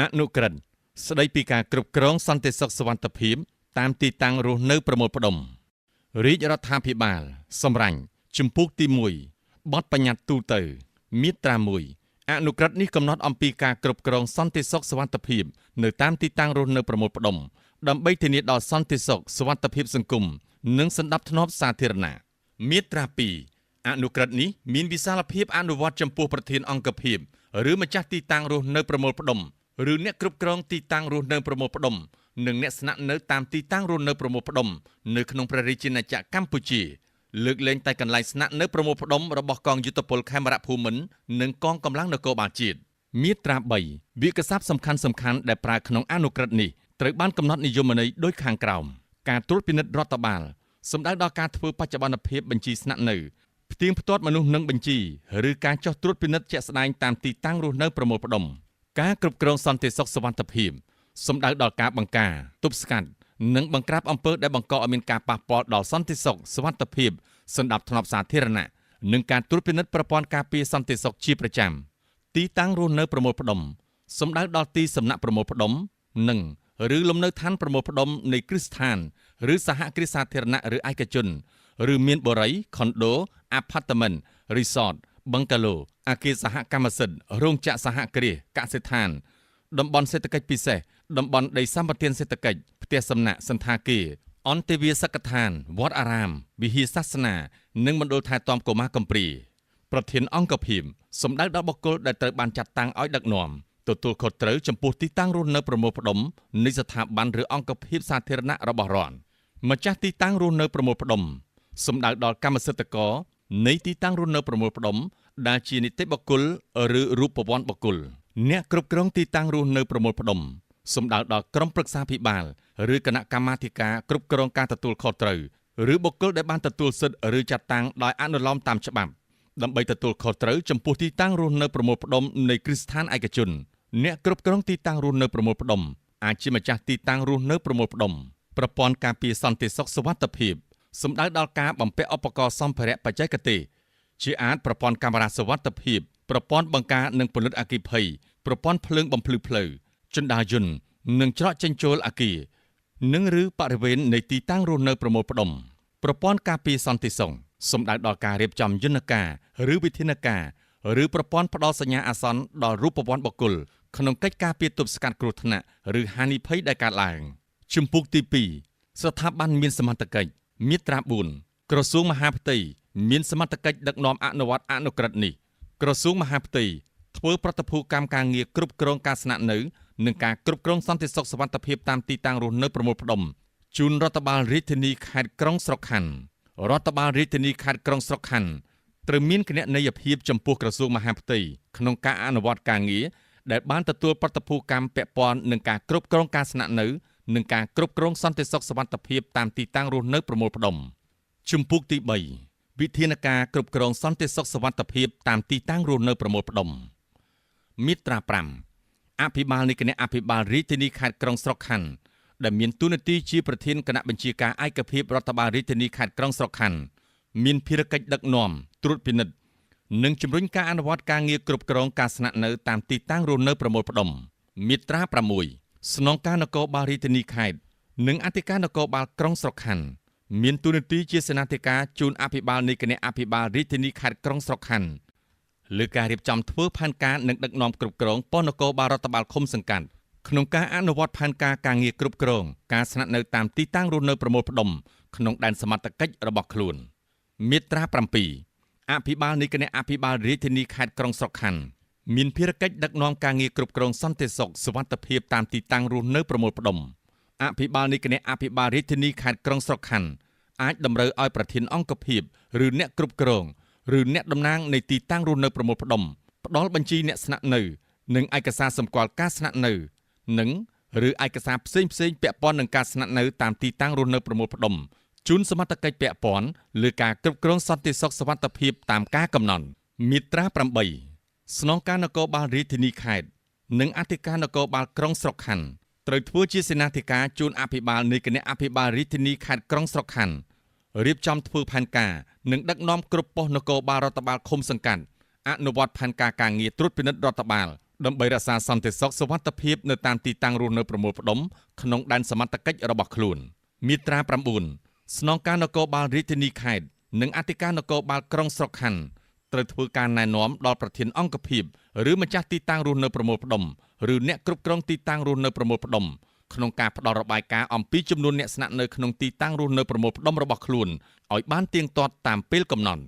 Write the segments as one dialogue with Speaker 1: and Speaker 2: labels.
Speaker 1: អនុក្រឹត្យស្ដីពីការគ្រប់គ្រងសន្តិសុខសុវត្ថិភាពតាមទីតាំងរស់នៅប្រមូលផ្ដុំរាជរដ្ឋាភិបាលសម្រេចជំពូកទី1បទបញ្ញត្តិទូទៅមាត្រា1អនុក្រឹត្យនេះកំណត់អំពីការគ្រប់គ្រងសន្តិសុខសុវត្ថិភាពនៅតាមទីតាំងរស់នៅប្រមូលផ្ដុំដើម្បីធានាដល់សន្តិសុខសុវត្ថិភាពសង្គមនិងសណ្ដាប់ធ្នាប់សាធារណៈមាត្រា2អនុក្រឹត្យនេះមានវិសាលភាពអនុវត្តចំពោះប្រធានអង្គភិបឬម្ចាស់ទីតាំងរស់នៅប្រមូលផ្ដុំឬអ្នកគ្រប់គ្រងទីតាំងរស់នៅប្រមូលផ្ដុំនិងអ្នកស្នាក់នៅតាមទីតាំងរស់នៅប្រមូលផ្ដុំនៅក្នុងព្រះរាជាណាចក្រកម្ពុជាលើកលែងតែកន្លែងស្នាក់នៅប្រមូលផ្ដុំរបស់កងយុទ្ធពលខេមរភូមិន្ទនិងកងកម្លាំងនគរបាលជាតិមាត្រា3វាក្យសព្ទសំខាន់ៗដែលប្រើក្នុងអនុក្រឹត្យនេះត្រូវបានកំណត់និយមន័យដូចខាងក្រោមការត្រួតពិនិត្យរដ្ឋបាលសំដៅដល់ការធ្វើបច្ចុប្បន្នភាពបញ្ជីស្នាក់នៅផ្ទៀងផ្ទាត់មនុស្សនឹងបញ្ជីឬការចុះត្រួតពិនិត្យជាក់ស្ដែងតាមទីតាំងរស់នៅប្រមូលផ្ដុំការគ្រប់គ្រងសន្តិសុខសុវត្ថិភាពសំដៅដល់ការបង្ការទប់ស្កាត់និងបង្ក្រាបអំពើដែលបង្កឲ្យមានការប៉ះពាល់ដល់សន្តិសុខសុវត្ថិភាពសណ្ដាប់ធ្នាប់សាធារណៈនិងការត្រួតពិនិត្យប្រព័ន្ធការពារសន្តិសុខជាប្រចាំទីតាំងរស់នៅប្រមូលផ្ដុំសំដៅដល់ទីសំណាក់ប្រមូលផ្ដុំនិងឬលំនៅឋានប្រមូលផ្ដុំនៃគ្រឹះស្ថានឬសហគ្រាសសាធារណៈឬឯកជនឬមានបុរីខុនដូអាផាតមិនរីសតបឹងកាឡូអគារសហកម្មសិទ្ធិរោងចក្រសហគ្រាសកសិដ្ឋានតំបន់សេដ្ឋកិច្ចពិសេសតំបន់ដីសម្បត្តិសេដ្ឋកិច្ចផ្ទះសំណាក់សន្តាគារអន្តេវាសិកដ្ឋានវត្តអារាមវិហារសាសនានិងមណ្ឌលថែទាំកុមារកំព្រាប្រធានអង្គភិបសំដៅដល់បុគ្គលដែលត្រូវបានចាត់តាំងឲ្យដឹកនាំទទួលខុសត្រូវចំពោះទីតាំងរស់នៅប្រមូលផ្ដុំនៃស្ថាប័នឬអង្គភាពសាធារណៈរបស់រដ្ឋម្ចាស់ទីតាំងរស់នៅប្រមូលផ្ដុំសំដៅដល់កម្មសិទ្ធិករនៃទីតាំងរស់នៅប្រមូលផ្ដុំដែលជានីតិបុគ្គលឬរូបវន្តបុគ្គលអ្នកគ្រប់គ្រងទីតាំងរស់នៅប្រមូលផ្ដុំសំដៅដល់ក្រុមប្រឹក្សាភិបាលឬគណៈកម្មាធិការគ្រប់គ្រងការទទួលខុសត្រូវឬបុគ្គលដែលបានទទួលសិទ្ធិឬចាត់តាំងដោយអនុលោមតាមច្បាប់ដើម្បីទទួលខុសត្រូវចំពោះទីតាំងរស់នៅប្រមូលផ្ដុំនៃគ្រឹះស្ថានឯកជនអ្នកគ្រប់គ្រងទីតាំងរស់នៅប្រមូលផ្ដុំអាចជាម្ចាស់ទីតាំងរស់នៅប្រមូលផ្ដុំប្រព័ន្ធការពារសន្តិសុខសុវត្ថិភាពសំដៅដល់ការបំពាក់ឧបករណ៍សម្ភារៈបច្ចេកទេសជាអាចប្រព័ន្ធកាមេរ៉ាសុវត្ថិភាពប្រព័ន្ធបង្ការនិងពន្លត់អគ្គិភ័យប្រព័ន្ធភ្លើងបំភ្លឺផ្លូវជណ្ដារយន្តនិងច្រកចេញចូលអគារនិងឬបរិវេណនៃទីតាំងរស់នៅប្រមូលផ្ដុំប្រព័ន្ធការពារសន្តិសុខសំដៅដល់ការរៀបចំយន្តការឬវិធានការឬប្រព័ន្ធផ្ដល់សញ្ញាអាសន្នដល់រូបវន្តបុគ្គលក្នុងកិច្ចការពារទប់ស្កាត់គ្រោះថ្នាក់ឬហានិភ័យដែលកើតឡើងជំពូកទី2ស្ថាប័នមានសមត្ថកិច្ចមាត្រា4ក្រសួងមហាផ្ទៃមានសមត្ថកិច្ចដឹកនាំអនុវត្តអនុក្រឹត្យនេះក្រសួងមហាផ្ទៃធ្វើប្រតិភូកម្មការងារគ្រប់គ្រងការស្នាក់នៅនិងការគ្រប់គ្រងសន្តិសុខសុវត្ថិភាពតាមទីតាំងរស់នៅប្រមូលផ្ដុំជូនរដ្ឋបាលរាជធានីខេត្តក្រុងស្រុកខណ្ឌរដ្ឋបាលរាជធានីខេត្តក្រុងស្រុកខណ្ឌត្រូវមានគណនេយ្យភាពចំពោះក្រសួងមហាផ្ទៃក្នុងការអនុវត្តការងារដែលបានទទួលប្រតិភូកម្មពាក់ព័ន្ធនឹងការគ្រប់គ្រងការស្នាក់នៅនិងការគ្រប់គ្រងសន្តិសុខសុវត្ថិភាពតាមទីតាំងរស់នៅប្រមូលផ្ដុំជំពូកទី3វិធានការគ្រប់គ្រងសន្តិសុខសុវត្ថិភាពតាមទីតាំងរស់នៅប្រមូលផ្ដុំមាត្រា5អភិបាលនៃគណៈអភិបាលរាជធានីខេត្តក្រុងស្រុកខណ្ឌដែលមានតួនាទីជាប្រធានគណៈបញ្ជាការឯកភាពរដ្ឋបាលរាជធានីខេត្តក្រុងស្រុកខណ្ឌមានភារកិច្ចដឹកនាំត្រួតពិនិត្យនិងជំរុញការអនុវត្តការងារគ្រប់គ្រងការស្នាក់នៅតាមទីតាំងរស់នៅប្រមូលផ្ដុំមាត្រា6ស្នងការនគរបាលរាជធានីខេត្តនិងអធិការនគរបាលក្រុងស្រុកខណ្ឌមានតួនាទីជាសេនាធិការជូនអភិបាលនៃគណៈអភិបាលរាជធានីខេត្តក្រុងស្រុកខណ្ឌលើការរៀបចំធ្វើផែនការនិងដឹកនាំគ្រប់គ្រងប៉ុស្តិ៍នគរបាលរដ្ឋបាលឃុំសង្កាត់ក្នុងការអនុវត្តផែនការការងារគ្រប់គ្រងការស្នាក់នៅតាមទីតាំងរស់នៅប្រមូលផ្ដុំក្នុងដែនសមត្ថកិច្ចរបស់ខ្លួនមាត្រា7អភិបាលនៃគណៈអភិបាលរាជធានីខេត្តក្រុងស្រុកខណ្ឌមានភារកិច្ចដឹកនាំការងារគ្រប់គ្រងសន្តិសុខសុវត្ថិភាពតាមទីតាំងរស់នៅប្រមូលផ្ដុំអភិបាលនៃគណៈអភិបាលរាជធានីខេត្តក្រុងស្រុកខណ្ឌអាចតម្រូវឲ្យប្រធានអង្គភិបឬអ្នកគ្រប់គ្រងឬអ្នកតំណាងនៃទីតាំងរស់នៅប្រមូលផ្ដុំផ្ដល់បញ្ជីអ្នកស្នាក់នៅនិងឯកសារសម្គាល់ការស្នាក់នៅនិងឬឯកសារផ្សេងពាក់ព័ន្ធនឹងការស្នាក់នៅតាមទីតាំងរស់នៅប្រមូលផ្ដុំជូនសមត្ថកិច្ចពាក់ព័ន្ធលើការគ្រប់គ្រងសន្តិសុខសុវត្ថិភាពតាមការកំណត់មាត្រា8ស្នងការនគរបាលរាជធានីខេត្តនិងអធិការនគរបាលក្រុងស្រុកខណ្ឌត្រូវធ្វើជាសេនាធិការជូនអភិបាលនៃគណៈអភិបាលរាជធានីខេត្តក្រុងស្រុកខណ្ឌរៀបចំធ្វើផែនការនិងដឹកនាំគ្រប់ប៉ុស្តិ៍នគរបាលរដ្ឋបាលឃុំសង្កាត់អនុវត្តផែនការការងារត្រួតពិនិត្យរដ្ឋបាល ដើម្បីរក្សាសន្តិសុខសុវត្ថិភាពនៅតាមទីតាំងរស់នៅប្រមូលផ្ដុំក្នុងដែនសមត្ថកិច្ចរបស់ខ្លួនមាត្រា 9 ស្នងការនគរបាលរាជធានីខេត្តនិងអធិការនគរបាលក្រុងស្រុកខណ្ឌត្រូវធ្វើការណែនាំដល់ប្រធានអង្គភិបឬម្ចាស់ទីតាំងរស់នៅប្រមូលផ្ដុំឬអ្នកគ្រប់គ្រងទីតាំងរស់នៅប្រមូលផ្ដុំក្នុងការផ្ដល់របាយការណ៍អំពីចំនួនអ្នកស្នាក់នៅក្នុងទីតាំងរស់នៅប្រមូលផ្ដុំរបស់ខ្លួនឲ្យបានទៀងទាត់តាមពេលកំណត់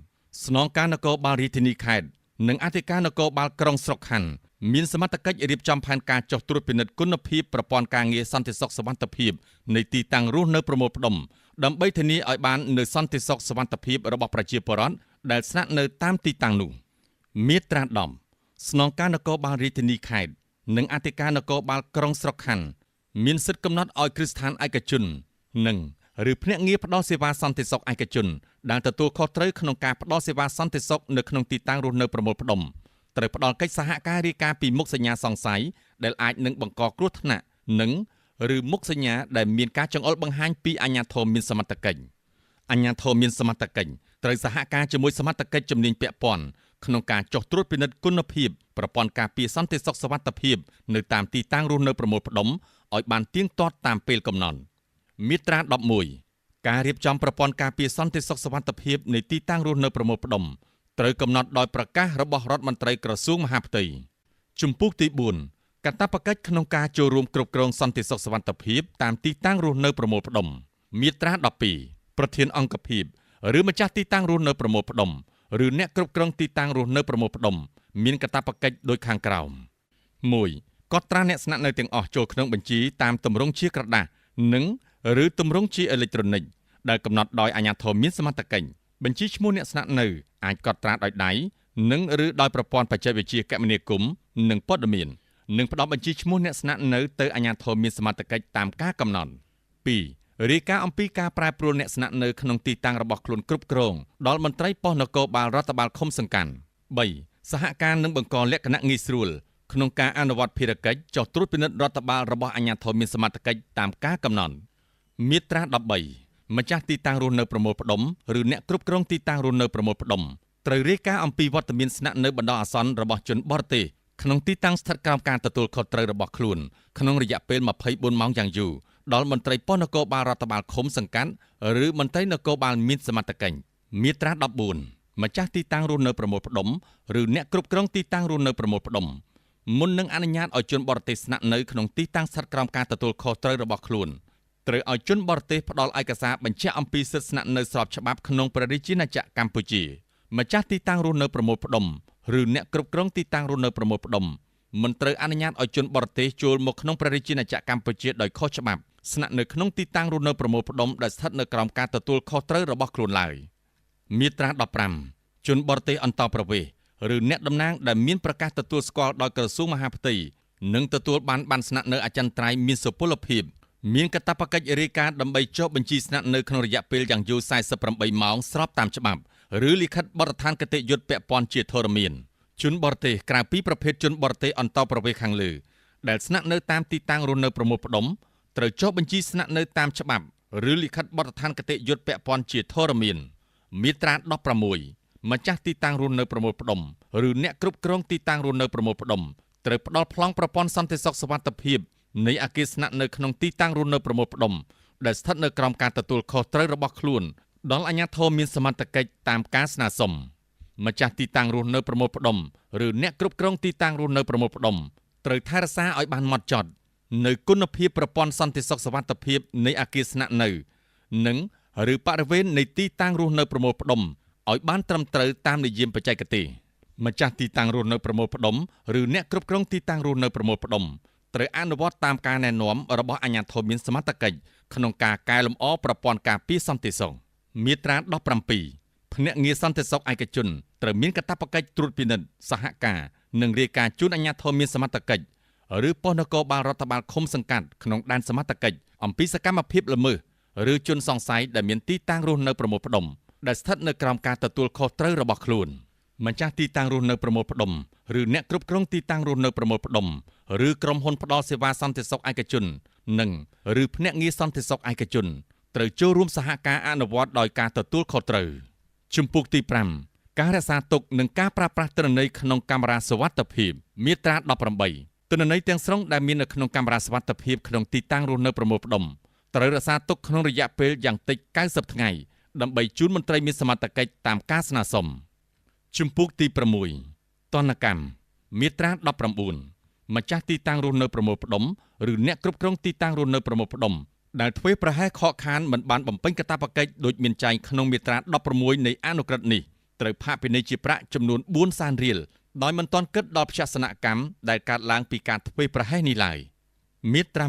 Speaker 1: ស្នងការនគរបាលរាជធានីខេត្តនិងអធិការនគរបាលក្រុងស្រុកខណ្ឌមានសមត្ថកិច្ចរៀបចំផែនការចុះត្រួតពិនិត្យគុណភាពប្រព័ន្ធការងារសន្តិសុខសុវត្ថិភាពនៃទីតាំងរស់នៅប្រមូលផ្ដុំដើម្បីធានាឲ្យបាននូវសន្តិសុខសុវត្ថិភាពរបស់ប្រជាពលរដ្ឋដែលស្នាក់នៅតាមទីតាំងនោះមាត្រា 10 ស្នងការនគរបាលរាជធានីខេត្តនិងអធិការនគរបាលក្រុងស្រុកខណ្ឌមានសិទ្ធិកំណត់ឲ្យគ្រឹះស្ថានឯកជននិងឬភ្នាក់ងារផ្ដល់សេវាសន្តិសុខឯកជនដែលទទួលខុសត្រូវក្នុងការផ្ដល់សេវាសន្តិសុខនៅក្នុងទីតាំងរស់នៅប្រមូលផ្ដុំត្រូវផ្ដល់កិច្ចសហការរាយការណ៍ពីមុខសញ្ញាសង្ស័យដែលអាចនឹងបង្កគ្រោះថ្នាក់និងឬមុខសញ្ញាដែលមានការចង្អុលបង្ហាញពីអាជ្ញាធរមានសមត្ថកិច្ចអាជ្ញាធរមានសមត្ថកិច្ចត្រូវសហការជាមួយសមត្ថកិច្ចជំនាញពាក់ព័ន្ធក្នុងការចុះត្រួតពិនិត្យគុណភាពប្រព័ន្ធការពារសន្តិសុខសុវត្ថិភាពនៅតាមទីតាំងរស់នៅប្រមូលផ្ដុំឲ្យបានទៀងទាត់តាមពេលកំណត់មាត្រា 11 ការរៀបចំប្រព័ន្ធការពារសន្តិសុខសុវត្ថិភាពនៃទីតាំងរស់នៅប្រមូលផ្ដុំត្រូវកំណត់ដោយប្រកាសរបស់រដ្ឋមន្ត្រីក្រសួងមហាផ្ទៃជំពូកទី 4 កាតព្វកិច្ចក្នុងការចូលរួមគ្រប់គ្រងសន្តិសុខសុវត្ថិភាពតាមទីតាំងរស់នៅប្រមូលផ្ដុំមាត្រា 12 ប្រធានអង្គភិបឬម្ចាស់ទីតាំងរស់នៅប្រមូលផ្ដុំឬអ្នកគ្រប់គ្រងទីតាំងរស់នៅប្រមូលផ្ដុំមានកាតព្វកិច្ចដូចខាងក្រោម 1. កត់ត្រាអ្នកស្នាក់នៅទាំងអស់ចូលក្នុងបញ្ជីតាមទម្រង់ជាក្រដាសនិងឬទម្រង់ជាអេឡិចត្រូនិកដែលកំណត់ដោយអាជ្ញាធរមានសមត្ថកិច្ចបញ្ជីឈ្មោះអ្នកស្នាក់នៅអាចកត់ត្រាដោយដៃនិងឬដោយប្រព័ន្ធបច្ចេកវិទ្យាគមនាគមន៍និងព័ត៌មាននិងផ្ដល់បញ្ជីឈ្មោះអ្នកស្នាក់នៅទៅអាជ្ញាធរមានសមត្ថកិច្ចតាមការកំណត់ 2. រាយការណ៍អំពីការប្រែប្រួលអ្នកស្នាក់នៅក្នុងទីតាំងរបស់ខ្លួនគ្រប់គ្រងដល់មន្ត្រីប៉ុស្តិ៍នគរបាលរដ្ឋបាលឃុំសង្កាត់ 3. សហការនឹងបង្កលក្ខណៈងាយស្រួលក្នុងការអនុវត្តភារកិច្ចចុះត្រួតពិនិត្យរដ្ឋបាលរបស់អាជ្ញាធរមានសមត្ថកិច្ចតាមការកំណត់មាត្រា 13 ម្ចាស់ទីតាំងរស់នៅប្រមូលផ្ដុំឬអ្នកគ្រប់គ្រងទីតាំងរស់នៅប្រមូលផ្ដុំត្រូវរាយការណ៍អំពីវត្តមានស្នាក់នៅបណ្ដោះអាសន្នរបស់ជនបរទេសក្នុងទីតាំងស្ថិតក្រោមការទទួលខុសត្រូវរបស់ខ្លួនក្នុងរយៈពេល24ម៉ោងយ៉ាងយូរដល់មន្ត្រីប៉ុស្តិ៍នគរបាលរដ្ឋបាលឃុំសង្កាត់ឬមន្ត្រីនគរបាលមានសមត្ថកិច្ចមាត្រា 14 ម្ចាស់ទីតាំងរស់នៅប្រមូលផ្ដុំឬអ្នកគ្រប់គ្រងទីតាំងរស់នៅប្រមូលផ្ដុំមុននឹងអនុញ្ញាតឲ្យជនបរទេសស្នាក់នៅក្នុងទីតាំងស្ថិតក្រោមការទទួលខុសត្រូវរបស់ខ្លួនត្រូវឲ្យជនបរទេសផ្ដល់ឯកសារបញ្ជាក់អំពីសិទ្ធិស្នាក់នៅស្របច្បាប់ក្នុងព្រះរាជាណាចក្រកម្ពុជាម្ចាស់ទីតាំងរស់នៅប្រមូលផ្ដុំឬអ្នកគ្រប់គ្រងទីតាំងរស់នៅប្រមូលផ្ដុំមិនត្រូវអនុញ្ញាតឲ្យជនបរទេសចូលមកក្នុងព្រះរាជាណាចក្រកម្ពុជាដោយខុសច្បាប់ស្នាក់នៅក្នុងទីតាំងរស់នៅប្រមូលផ្ដុំដែលស្ថិតនៅក្រោមការទទួលខុសត្រូវរបស់ខ្លួនឡើយមាត្រា 15 ជនបរទេសអន្តោប្រវេសន៍ឬអ្នកតំណាងដែលមានប្រកាសទទួលស្គាល់ដោយក្រសួងមហាផ្ទៃនិងទទួលបានស្នាក់នៅអចិន្ត្រៃយ៍មានសុពលភាពមានកាតព្វកិច្ចរាយការណ៍ដើម្បីចុះបញ្ជីស្នាក់នៅក្នុងរយៈពេលយ៉ាងយូរ48ម៉ោងស្របតាមច្បាប់ឬលិខិតបទដ្ឋានគតិយុត្តពាក់ព័ន្ធជាធរមានជនបរទេសក្រៅពីប្រភេទជនបរទេសអន្តោប្រវេសន៍ខាងលើដែលស្នាក់នៅតាមទីតាំងរស់នៅប្រមូលផ្ដុំត្រូវចុះបញ្ជីស្នាក់នៅតាមច្បាប់ឬលិខិតបទដ្ឋានគតិយុត្តពាក់ព័ន្ធជាធរមានមាត្រា 16 ម្ចាស់ទីតាំងរស់នៅប្រមូលផ្ដុំឬអ្នកគ្រប់គ្រងទីតាំងរស់នៅប្រមូលផ្ដុំត្រូវផ្ដល់ប្លង់ប្រព័ន្ធសន្តិសុខសុវត្ថិភាពនៃអគារស្នាក់នៅក្នុងទីតាំងរស់នៅប្រមូលផ្ដុំដែលស្ថិតនៅក្រោមការទទួលខុសត្រូវរបស់ខ្លួនដល់អាជ្ញាធរមានសមត្ថកិច្ចតាមការស្នើសុំម្ចាស់ទីតាំងរស់នៅប្រមូលផ្ដុំឬអ្នកគ្រប់គ្រងទីតាំងរស់នៅប្រមូលផ្ដុំត្រូវថែរក្សាឲ្យបានហ្មត់ចត់នៅគុណភាពប្រព័ន្ធសន្តិសុខសុវត្ថិភាពនៃអគារស្នាក់នៅនិងឬបរិវេណនៃទីតាំងរស់នៅប្រមូលផ្ដុំឲ្យបានត្រឹមត្រូវតាមនិយមបច្ចេកទេសម្ចាស់ទីតាំងរស់នៅប្រមូលផ្ដុំឬអ្នកគ្រប់គ្រងទីតាំងរស់នៅប្រមូលផ្ដុំត្រូវអនុវត្តតាមការណែនាំរបស់អាជ្ញាធរមានសមត្ថកិច្ចក្នុងការកែលម្អប្រព័ន្ធការពារសន្តិសុខមាត្រា 17 ភ្នាក់ងារសន្តិសុខឯកជនត្រូវមានកាតព្វកិច្ចត្រួតពិនិត្យសហការនិងរាយការណ៍ជូនអាជ្ញាធរមានសមត្ថកិច្ចឬប៉ុស្តិ៍នគរបាលរដ្ឋបាលឃុំសង្កាត់ក្នុងដែនសមត្ថកិច្ចអំពីសកម្មភាពល្មើសឬជនសង្ស័យដែលមានទីតាំងរស់នៅប្រមូលផ្ដុំដែលស្ថិតនៅក្រោមការទទួលខុសត្រូវរបស់ខ្លួនម្ចាស់ទីតាំងរស់នៅប្រមូលផ្ដុំឬអ្នកគ្រប់គ្រងទីតាំងរស់នៅប្រមូលផ្ដុំឬក្រុមហ៊ុនផ្ដល់សេវាសន្តិសុខឯកជននិងឬភ្នាក់ងារសន្តិសុខឯកជនត្រូវចូលរួមសហការអនុវត្តដោយការទទួលខុសត្រូវជំពូកទី 5 ការរក្សាទុកនិងការប្រើប្រាស់ទិន្នន័យក្នុងកាមេរ៉ាសុវត្ថិភាពមាត្រា18ទិន្នន័យទាំងស្រុងដែលមាននៅក្នុងកាមេរ៉ាសុវត្ថិភាពក្នុងទីតាំងរស់នៅប្រមូលផ្ដុំត្រូវរក្សាទុកក្នុងរយៈពេលយ៉ាងតិច90ថ្ងៃដើម្បីជូនមន្ត្រីមានសមត្ថកិច្ចតាមការស្នើសុំជំពូកទី6ទណ្ឌកម្មមាត្រា19ម្ចាស់ទីតាំងរស់នៅប្រមូលផ្ដុំឬអ្នកគ្រប់គ្រងទីតាំងរស់នៅប្រមូលផ្ដុំដែលធ្វើប្រហែសខកខានមិនបានបំពេញកាតព្វកិច្ចដូចមានចែងក្នុងមាត្រា16នៃអនុក្រឹត្យនេះត្រូវផាកពិន័យជាប្រាក់ចំនួន4សែនរៀលដោយមិនទាន់គិតដល់ភ័សនកម្មដែលកើតឡើងពីការធ្វើប្រហែសនេះឡើយមាត្រា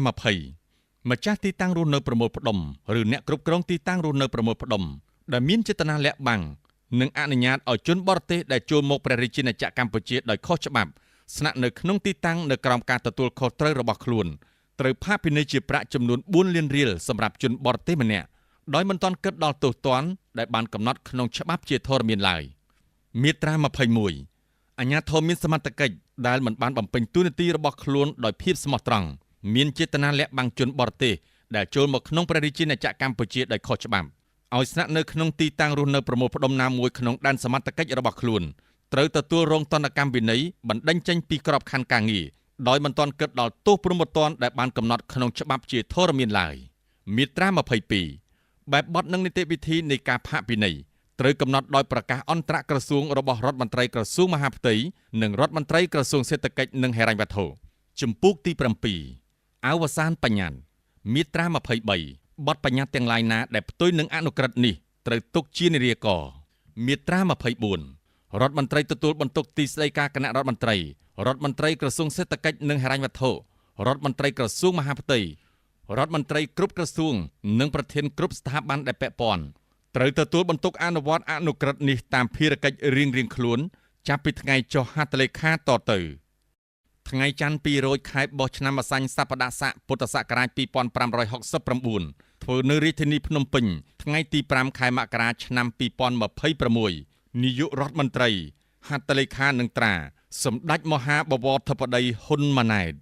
Speaker 1: 20ម្ចាស់ទីតាំងរស់នៅប្រមូលផ្ដុំឬអ្នកគ្រប់គ្រងទីតាំងរស់នៅប្រមូលផ្ដុំដែលមានចេតនាលាក់បាំងនិងអនុញ្ញាតឲ្យជនបរទេសដែលចូលមកព្រះរាជាណាចក្រកម្ពុជាដោយខុសច្បាប់ស្នាក់នៅក្នុងទីតាំងនៅក្រោមការទទួលខុសត្រូវរបស់ខ្លួនត្រូវផាកពិន័យជាប្រាក់ចំនួន4លានរៀលសម្រាប់ជនបរទេសម្នាក់ដោយមិនទាន់គិតដល់ទោសទណ្ឌដែលបានកំណត់ក្នុងច្បាប់ជាធរមានឡើយមាត្រា21អាជ្ញាធរមានសមត្ថកិច្ចដែលមិនបានបំពេញតួនាទីរបស់ខ្លួនដោយភាពស្មោះត្រង់មានចេតនាលាក់បាំងជនបរទេសដែលចូលមកក្នុងព្រះរាជាណាចក្រកម្ពុជាដោយខុសច្បាប់ឲ្យស្នាក់នៅក្នុងទីតាំងរស់នៅប្រមូលផ្ដុំណាមួយក្នុងដែនសមត្ថកិច្ចរបស់ខ្លួនត្រូវទទួលរងទណ្ឌកម្មវិន័យបណ្តេញចេញពីក្របខ័ណ្ឌការងារដោយមិនទាន់គិតដល់ទោសព្រហ្មទណ្ឌដែលបានកំណត់ក្នុងច្បាប់ជាធរមានឡើយមាត្រា22បែបបទនិងនីតិវិធីនៃការផាកពិន័យត្រូវកំណត់ដោយប្រកាសអន្តរក្រសួងរបស់រដ្ឋមន្ត្រីក្រសួងមហាផ្ទៃនិងរដ្ឋមន្ត្រីក្រសួងសេដ្ឋកិច្ចនិងហិរញ្ញវត្ថុជំពូកទី7អវសានបញ្ញត្តិមាត្រា23បទបញ្ញត្តិទាំងឡាយណាដែលផ្ទុយនឹងអនុក្រឹត្យនេះត្រូវទុកជានិរាករមាត្រា24រដ្ឋមន្ត្រីទទួលបន្ទុកទីស្តីការគណៈរដ្ឋមន្ត្រីរដ្ឋមន្ត្រីក្រសួងសេដ្ឋកិច្ចនិងហិរញ្ញវត្ថុរដ្ឋមន្ត្រីក្រសួងមហាផ្ទៃរដ្ឋមន្ត្រីគ្រប់ក្រសួងនិងប្រធានគ្រប់ស្ថាប័នដែលពាក់ព័ន្ធត្រូវទទួលបន្ទុកអនុវត្តអនុក្រឹត្យនេះតាមភារកិច្ចរៀងៗខ្លួនចាប់ពីថ្ងៃចុះហត្ថលេខាតទៅថ្ងៃច័ន្ទ2រោចខែបោះឆ្នាំម្សាញ់សប្តាហ៍ស័កពុទ្ធសករាជ2569ធ្វើនៅរាជធានីភ្នំពេញថ្ងៃទី5ខែមករាឆ្នាំ2026នាយករដ្ឋមន្ត្រីហត្ថលេខានឹងត្រាសម្ដេចមហាបវរធិបតីហ៊ុនម៉ាណែត